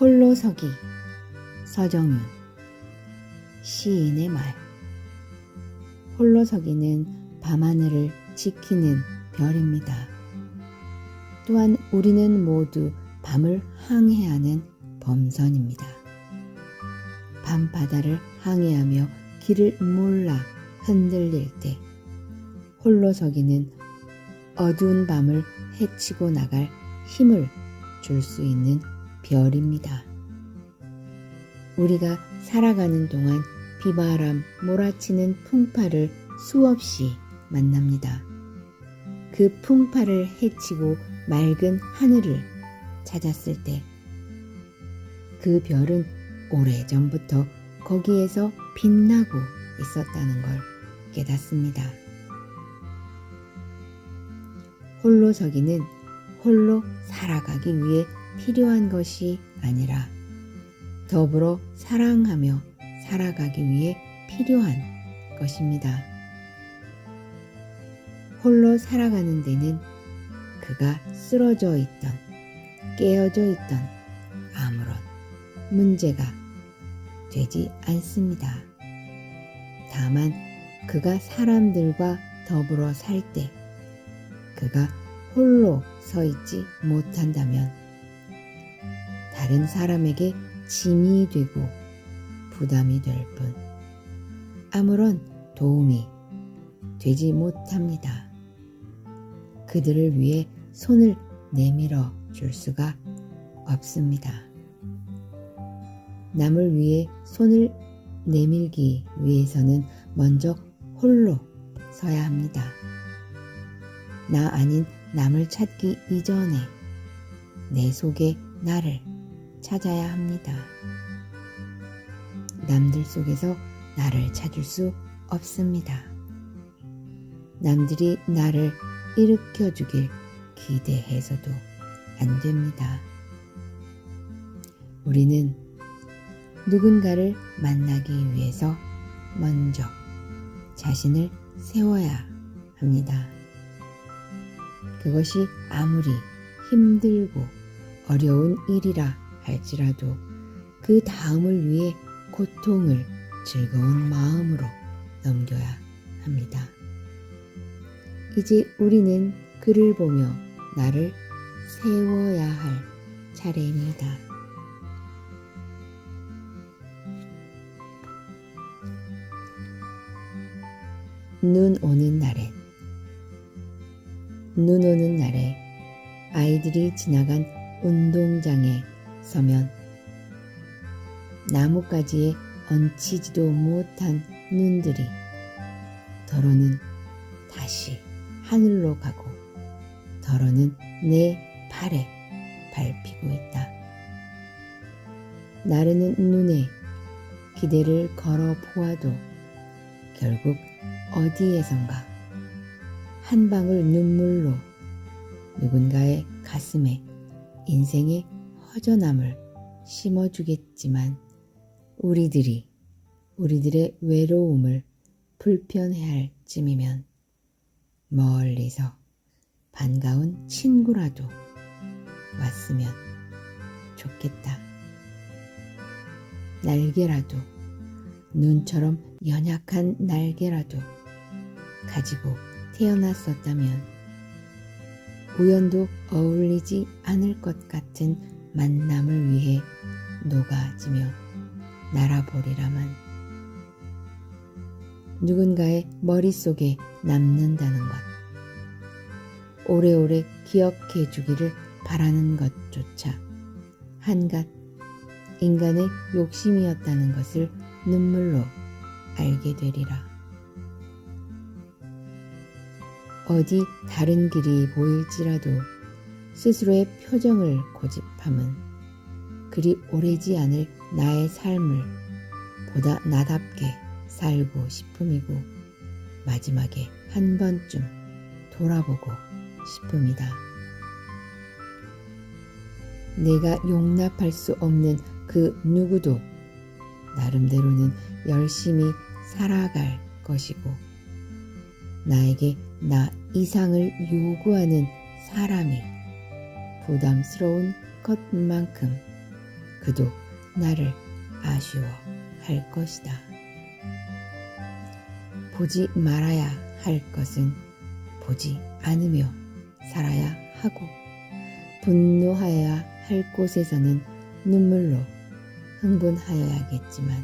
홀로서기 서정윤 시인의 말. 홀로서기는 밤하늘을 지키는 별입니다. 또한 우리는 모두 밤을 항해하는 범선입니다. 밤바다를 항해하며 길을 몰라 흔들릴 때 홀로서기는 어두운 밤을 헤치고 나갈 힘을 줄 수 있는 별입니다. 우리가 살아가는 동안 비바람 몰아치는 풍파를 수없이 만납니다. 그 풍파를 헤치고 맑은 하늘을 찾았을 때 그 별은 오래전부터 거기에서 빛나고 있었다는 걸 깨닫습니다. 홀로서기는 홀로 살아가기 위해 필요한 것이 아니라 더불어 사랑하며 살아가기 위해 필요한 것입니다. 홀로 살아가는 데는 그가 쓰러져 있던 깨어져 있던 아무런 문제가 되지 않습니다. 다만 그가 사람들과 더불어 살 때 그가 홀로 서 있지 못한다면 다른 사람에게 짐이 되고 부담이 될 뿐 아무런 도움이 되지 못합니다. 그들을 위해 손을 내밀어 줄 수가 없습니다. 남을 위해 손을 내밀기 위해서는 먼저 홀로 서야 합니다. 나 아닌 남을 찾기 이전에 내 속에 나를 찾아야 합니다. 남들 속에서 나를 찾을 수 없습니다. 남들이 나를 일으켜주길 기대해서도 안 됩니다. 우리는 누군가를 만나기 위해서 먼저 자신을 세워야 합니다. 그것이 아무리 힘들고 어려운 일이라 할지라도 그 다음을 위해 고통을 즐거운 마음으로 넘겨야 합니다. 이제 우리는 그를 보며 나를 세워야 할 차례입니다. 눈 오는 날에 아이들이 지나간 운동장에 서면 나뭇가지에 얹히지도 못한 눈들이 더러는 다시 하늘로 가고 더러는 내 발에 밟히고 있다. 나르는 눈에 기대를 걸어 보아도 결국 어디에선가 한 방울 눈물로 누군가의 가슴에 인생의 허전함을 심어주겠지만 우리들의 외로움을 불편해할 쯤이면 멀리서 반가운 친구라도 왔으면 좋겠다. 날개라도 눈처럼 연약한 날개라도 가지고 태어났었다면 우연도 어울리지 않을 것 같은 만남을 위해 녹아지며 날아보리라만 누군가의 머릿속에 남는다는 것, 오래오래 기억해 주기를 바라는 것조차 한갓 인간의 욕심이었다는 것을 눈물로 알게 되리라. 어디 다른 길이 보일지라도 스스로의 표정을 고집함은 그리 오래지 않을 나의 삶을 보다 나답게 살고 싶음이고 마지막에 한 번쯤 돌아보고 싶음이다. 내가 용납할 수 없는 그 누구도 나름대로는 열심히 살아갈 것이고 나에게 나 이상을 요구하는 사람이 부담스러운 것만큼 그도 나를 아쉬워할 것이다. 보지 말아야 할 것은 보지 않으며 살아야 하고, 분노하여야 할 곳에서는 눈물로 흥분하여야겠지만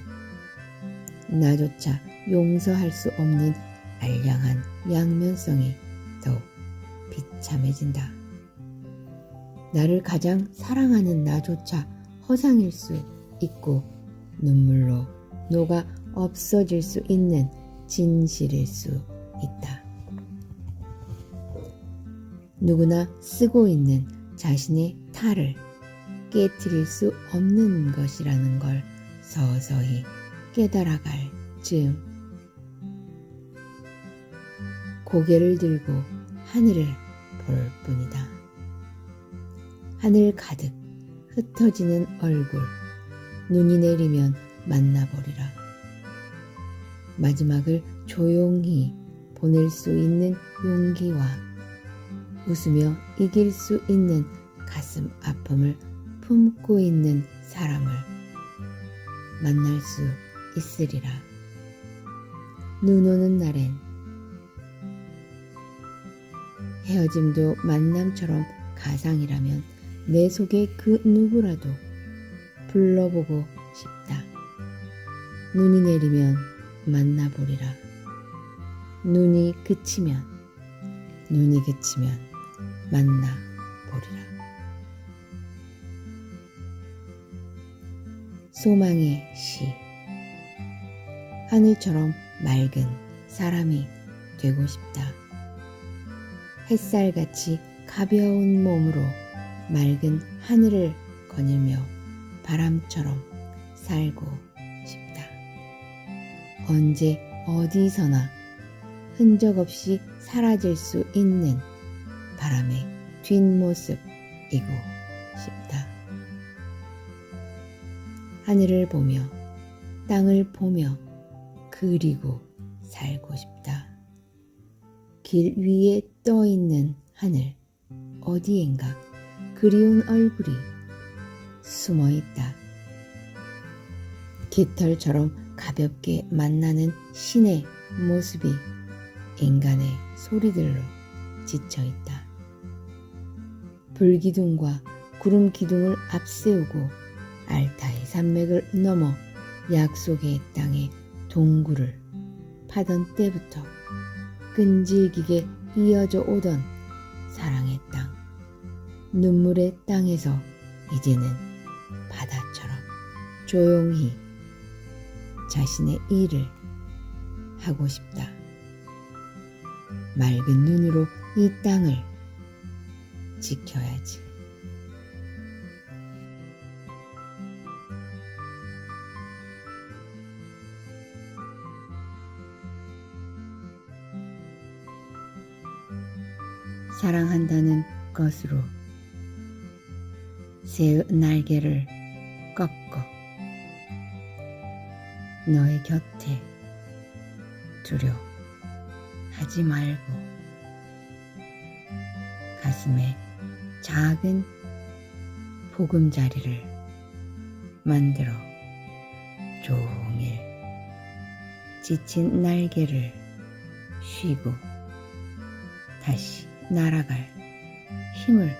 나조차 용서할 수 없는 알량한 양면성이 더욱 비참해진다. 나를 가장 사랑하는 나조차 허상일 수 있고 눈물로 녹아 없어질 수 있는 진실일 수 있다. 누구나 쓰고 있는 자신의 탈을 깨트릴 수 없는 것이라는 걸 서서히 깨달아갈 즈음 고개를 들고 하늘을 볼 뿐이다. 하늘 가득 흩어지는 얼굴, 눈이 내리면 만나보리라. 마지막을 조용히 보낼 수 있는 용기와 웃으며 이길 수 있는 가슴 아픔을 품고 있는 사람을 만날 수 있으리라. 눈 오는 날엔 헤어짐도 만남처럼 가상이라면 내 속의 그 누구라도 불러보고 싶다. 눈이 내리면 만나보리라. 눈이 그치면 만나보리라. 소망의 시. 하늘처럼 맑은 사람이 되고 싶다. 햇살같이 가벼운 몸으로 맑은 하늘을 거닐며 바람처럼 살고 싶다. 언제 어디서나 흔적 없이 사라질 수 있는 바람의 뒷모습이고 싶다. 하늘을 보며 땅을 보며 그리고 살고 싶다. 길 위에 떠 있는 하늘 어디엔가 그리운 얼굴이 숨어 있다. 깃털처럼 가볍게 만나는 신의 모습이 인간의 소리들로 지쳐 있다. 불기둥과 구름 기둥을 앞세우고 알타의 산맥을 넘어 약속의 땅에 동굴을 파던 때부터 끈질기게 이어져 오던 사랑의 땅, 눈물의 땅에서 이제는 바다처럼 조용히 자신의 일을 하고 싶다. 맑은 눈으로 이 땅을 지켜야지. 사랑한다는 것으로 새의 날개를 꺾어 너의 곁에 두려 하지 말고 가슴에 작은 보금자리를 만들어 종일 지친 날개를 쉬고 다시 날아갈 힘을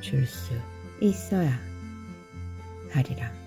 줄 수 있어야 하리라.